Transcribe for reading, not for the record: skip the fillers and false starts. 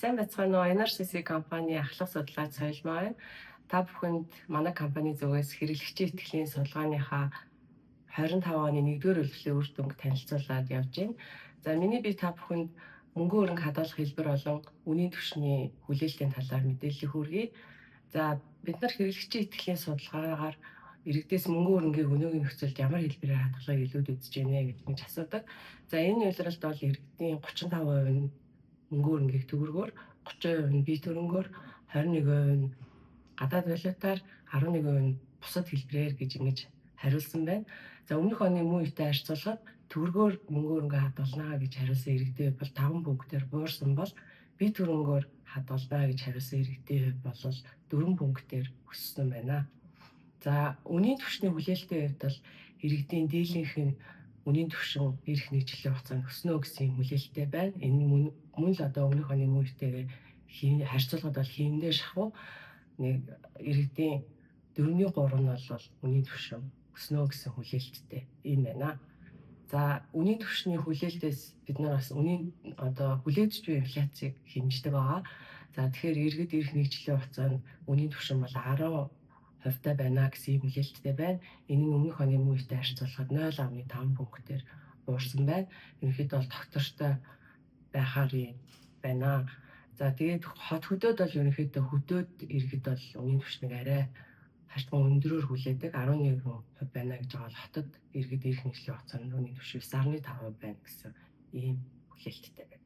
Сайн байцгаана уу? NRCC компани ахлах судлаач соёл маань та бүхэнд манай компани зүгээс хэрэглэгчийн итгэлийн судалгааныхаа 25 оны 1-р үлрэлийн үр дүнг танилцуулаад явж байна. За миний би та бүхэнд мөнгөн хөрөнгө хадгалах хэлбэр болон үнийн түвшний хүлээлтийн талаар мэдээлэл хүргэе. За бид нар хэрэглэгчийн итгэлийн судалгаагаар иргэдээс мөнгөн хөрөнгийн өнөөгийн нөхцөлд ямар хэлбэрээр хадгалахыг илүүд үзэж байна гэж асуудаг. За энэ үйлрэлд бол иргэдийн 35% нь мөнгөн хөрөнгийг төгрөгөөр, 30% нь бие төрөнгөөр, 21% нь гадаад валютаар, 11% нь бусад хэлбэрээр гэж ингэж хариулсан байна. За өмнөх оны мөн үетэй харьцуулахад төгрөгөөр мөнгөн хөрөнгө хадгалнаа гэж хариулсан иргэдийн хувьд бол 5 пунктээр буурсан бол бие төрөнгөөр хадгалнаа гэж хариулсан иргэдийн хувьд бол 4 пунктээр өссөн байна. За үнийн түвшний хүлээлтийн хувьд бол иргэдийн дийлэнх нь үнийн түвшин ирэх нийтлэлийн хугацаанд өснө гэсэн хүлээлттэй байна. Энэ мөн л одоо өмнөх оны мөн үетэйгээ харьцуулахад бол хиймдээ шахуу нэг иргэдийн 4/3 нь бол үнийн түвшин өснө гэсэн хүлээлттэй юм байна. За үнийн түвшний хүлээлтээс бид нар бас үнийн одоо хүлээж буй инфляцийг хэмждэг байгаа. За тэгэхээр иргэд ирэх нийтлэлийн хугацаанд үнийн түвшин бол 10% байна гэсэн хүлээлттэй байна. Энэ нь өмнөх оны мөн үетэй харьцуулахад 0.5 пунктээр буурсан байна. Ерөнхийдөө бол тогтвортой байхаар байна. За тэгээд хот хөдөөд бол ерөнхийдөө хөдөөд иргэд бол үнийн түвшнийг арай харьцан өндөрөөр хүлээдэг 11% байна гэж байгаа бол хотод иргэд ирэх нийтлэлийн хугацаанд үнийн түвшин 9.5% байна гэсэн ийм хүлээлттэй байна.